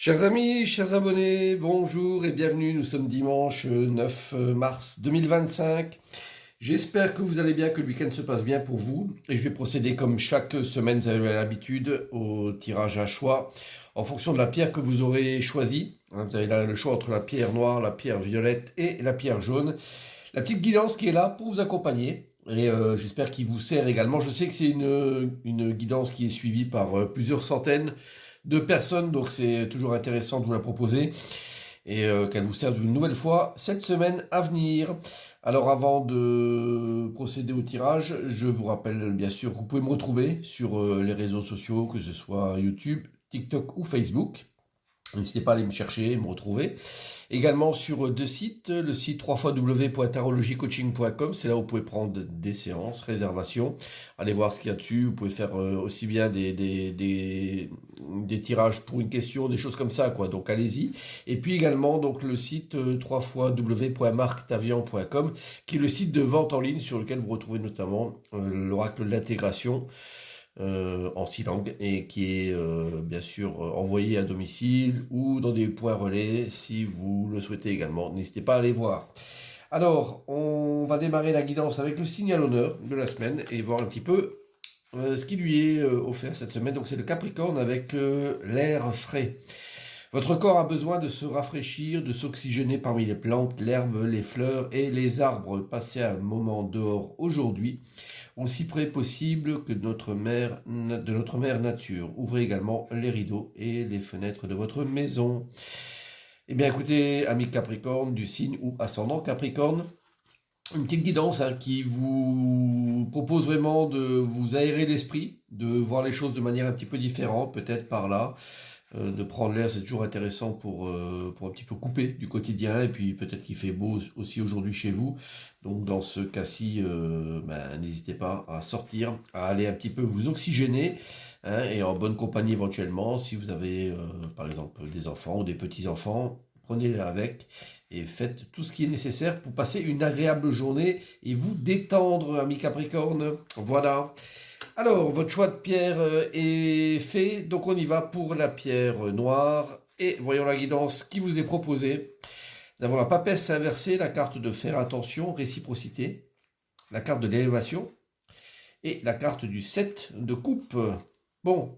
Chers amis, chers abonnés, bonjour et bienvenue. Nous sommes dimanche 9 mars 2025. J'espère que vous allez bien, que le week-end se passe bien pour vous. Et je vais procéder comme chaque semaine, vous avez l'habitude, au tirage à choix en fonction de la pierre que vous aurez choisie. Vous avez là le choix entre la pierre noire, la pierre violette et la pierre jaune. La petite guidance qui est là pour vous accompagner. Et j'espère qu'il vous sert également. Je sais que c'est une guidance qui est suivie par plusieurs centaines de personnes, donc c'est toujours intéressant de vous la proposer et qu'elle vous serve une nouvelle fois cette semaine à venir. Alors avant de procéder au tirage, je vous rappelle bien sûr que vous pouvez me retrouver sur les réseaux sociaux, que ce soit YouTube, TikTok ou Facebook. N'hésitez pas à aller me chercher, me retrouver. Également sur deux sites, le site www.tarologycoaching.com, c'est là où vous pouvez prendre des séances, réservations. Allez voir ce qu'il y a dessus, vous pouvez faire aussi bien des tirages pour une question, des choses comme ça, quoi. Donc allez-y. Et puis également donc le site www.marctavian.com, qui est le site de vente en ligne sur lequel vous retrouvez notamment l'oracle de l'intégration en 6 langues et qui est bien sûr envoyé à domicile ou dans des points relais si vous le souhaitez également. N'hésitez pas à aller voir. Alors, on va démarrer la guidance avec le signe à l'honneur de la semaine et voir un petit peu ce qui lui est offert cette semaine. Donc c'est le Capricorne avec l'air frais. Votre corps a besoin de se rafraîchir, de s'oxygéner parmi les plantes, l'herbe, les fleurs et les arbres. Passez un moment dehors aujourd'hui, aussi près possible que de notre mère nature. Ouvrez également les rideaux et les fenêtres de votre maison. Eh bien écoutez, amis Capricorne, du signe ou ascendant Capricorne, une petite guidance qui vous propose vraiment de vous aérer l'esprit, de voir les choses de manière un petit peu différente, peut-être par là. De prendre l'air, c'est toujours intéressant pour un petit peu couper du quotidien. Et puis peut-être qu'il fait beau aussi aujourd'hui chez vous. Donc dans ce cas-ci, n'hésitez pas à sortir, à aller un petit peu vous oxygéner. Et en bonne compagnie éventuellement, si vous avez par exemple des enfants ou des petits-enfants, prenez-les avec et faites tout ce qui est nécessaire pour passer une agréable journée et vous détendre, amis Capricorne. Voilà. Alors, votre choix de pierre est fait, donc on y va pour la pierre noire. Et voyons la guidance qui vous est proposée. Nous avons la papesse inversée, la carte de faire attention, réciprocité, la carte de l'élévation et la carte du 7 de coupe. Bon,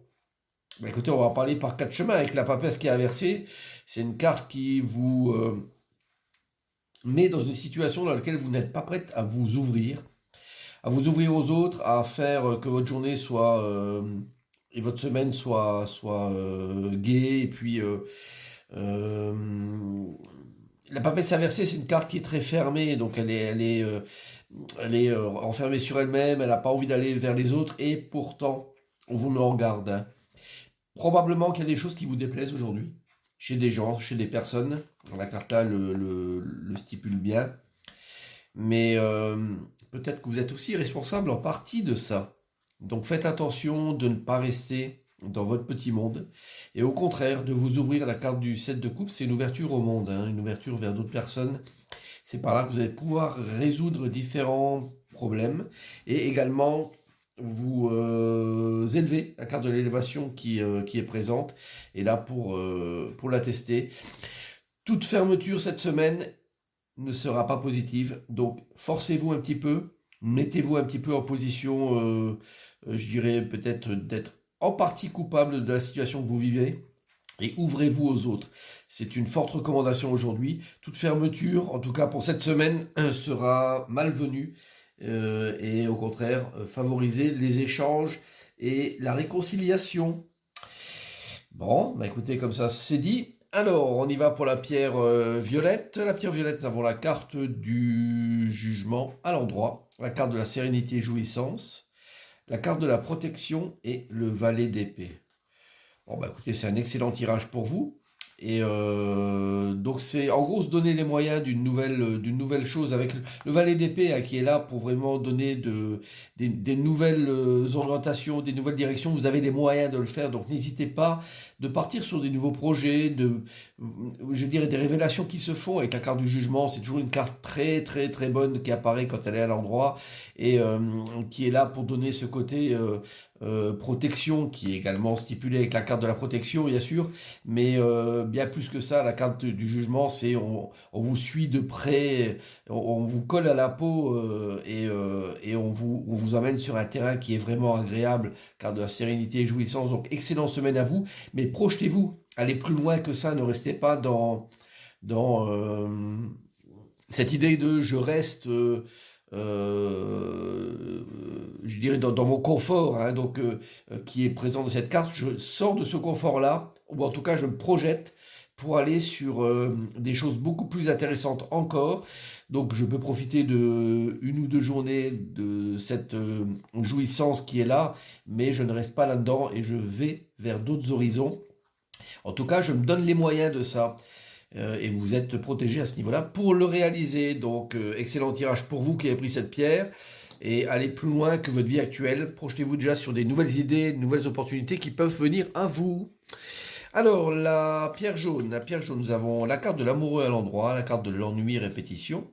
écoutez, on va parler par quatre chemins avec la papesse qui est inversée. C'est une carte qui vous met dans une situation dans laquelle vous n'êtes pas prête à vous ouvrir aux autres, à faire que votre journée soit et votre semaine soit gaie. Et puis la papesse inversée, c'est une carte qui est très fermée, donc elle est enfermée sur elle-même, elle n'a pas envie d'aller vers les autres, et pourtant on vous met en garde. Probablement qu'il y a des choses qui vous déplaisent aujourd'hui, chez des gens, chez des personnes. La carte là le stipule bien. Mais peut-être que vous êtes aussi responsable en partie de ça. Donc faites attention de ne pas rester dans votre petit monde. Et au contraire, de vous ouvrir. La carte du 7 de coupe, c'est une ouverture au monde, une ouverture vers d'autres personnes. C'est par là que vous allez pouvoir résoudre différents problèmes. Et également vous élever. La carte de l'élévation qui est présente. Et là pour la tester. Toute fermeture cette semaine ne sera pas positive. Donc, forcez-vous un petit peu, mettez-vous un petit peu en position, je dirais peut-être d'être en partie coupable de la situation que vous vivez et ouvrez-vous aux autres. C'est une forte recommandation aujourd'hui. Toute fermeture, en tout cas pour cette semaine, sera malvenue et au contraire, favoriser les échanges et la réconciliation. Bon, écoutez, comme ça c'est dit. Alors, on y va pour la pierre violette. La pierre violette, nous avons la carte du jugement à l'endroit, la carte de la sérénité et jouissance, la carte de la protection et le valet d'épée. Bon, écoutez, c'est un excellent tirage pour vous. Et donc c'est en gros se donner les moyens d'une nouvelle chose avec le valet d'épée qui est là pour vraiment donner des nouvelles orientations, des nouvelles directions. Vous avez les moyens de le faire, donc n'hésitez pas de partir sur des nouveaux projets, je dirais des révélations qui se font avec la carte du jugement. C'est toujours une carte très très très bonne qui apparaît quand elle est à l'endroit et qui est là pour donner ce côté protection qui est également stipulée avec la carte de la protection, bien sûr, mais bien plus que ça, la carte du jugement, c'est on vous suit de près, on vous colle à la peau et on vous emmène sur un terrain qui est vraiment agréable, carte de la sérénité et jouissance. Donc, excellente semaine à vous, mais projetez-vous, allez plus loin que ça, ne restez pas dans cette idée de je reste, je dirais, dans mon confort, hein, donc, qui est présent dans cette carte. Je sors de ce confort-là, ou en tout cas je me projette pour aller sur des choses beaucoup plus intéressantes encore. Donc je peux profiter de une ou deux journées de cette jouissance qui est là, mais je ne reste pas là-dedans et je vais vers d'autres horizons. En tout cas, je me donne les moyens de ça. Et vous êtes protégé à ce niveau-là pour le réaliser. Donc, excellent tirage pour vous qui avez pris cette pierre. Et allez plus loin que votre vie actuelle. Projetez-vous déjà sur des nouvelles idées, de nouvelles opportunités qui peuvent venir à vous. Alors, la pierre jaune, nous avons la carte de l'amoureux à l'endroit, la carte de l'ennui répétition,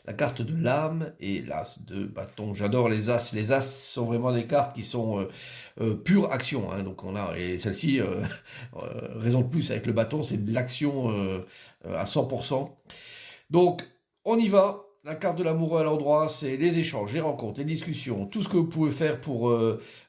la carte de l'âme et l'as de bâton. J'adore les as. Les as sont vraiment des cartes qui sont pure action. Hein. Donc on a, et celle-ci, raison de plus avec le bâton, c'est de l'action à 100%. Donc on y va. La carte de l'amoureux à l'endroit, c'est les échanges, les rencontres, les discussions, tout ce que vous pouvez faire pour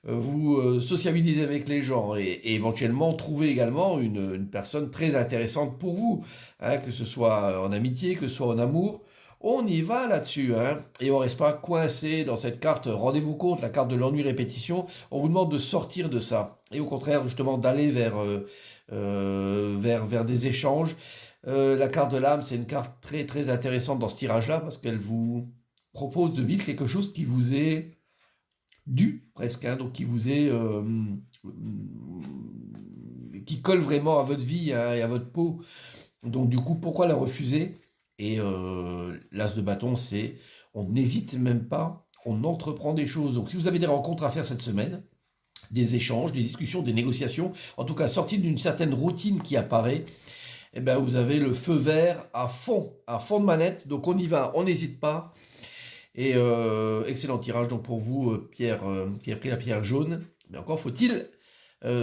vous sociabiliser avec les gens et éventuellement trouver également une personne très intéressante pour vous, hein, que ce soit en amitié, que ce soit en amour. On y va là-dessus, hein, et on ne reste pas coincé dans cette carte. Rendez-vous compte, la carte de l'ennui répétition, on vous demande de sortir de ça, et au contraire, justement, d'aller vers des échanges. La carte de l'âme, c'est une carte très très intéressante dans ce tirage-là, parce qu'elle vous propose de vivre quelque chose qui vous est dû, presque, hein, donc qui vous est... qui colle vraiment à votre vie, hein, et à votre peau. Donc du coup, pourquoi la refuser ? Et l'as de bâton, c'est on n'hésite même pas, on entreprend des choses. Donc si vous avez des rencontres à faire cette semaine, des échanges, des discussions, des négociations, en tout cas sorti d'une certaine routine qui apparaît, eh ben, vous avez le feu vert à fond de manette. Donc on y va, on n'hésite pas. Et excellent tirage donc pour vous, Pierre, qui a pris la pierre jaune. Mais encore faut-il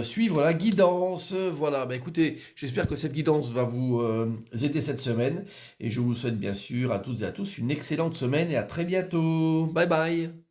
suivre la guidance. Voilà, bah écoutez, j'espère que cette guidance va vous aider cette semaine et je vous souhaite bien sûr à toutes et à tous une excellente semaine et à très bientôt. Bye bye.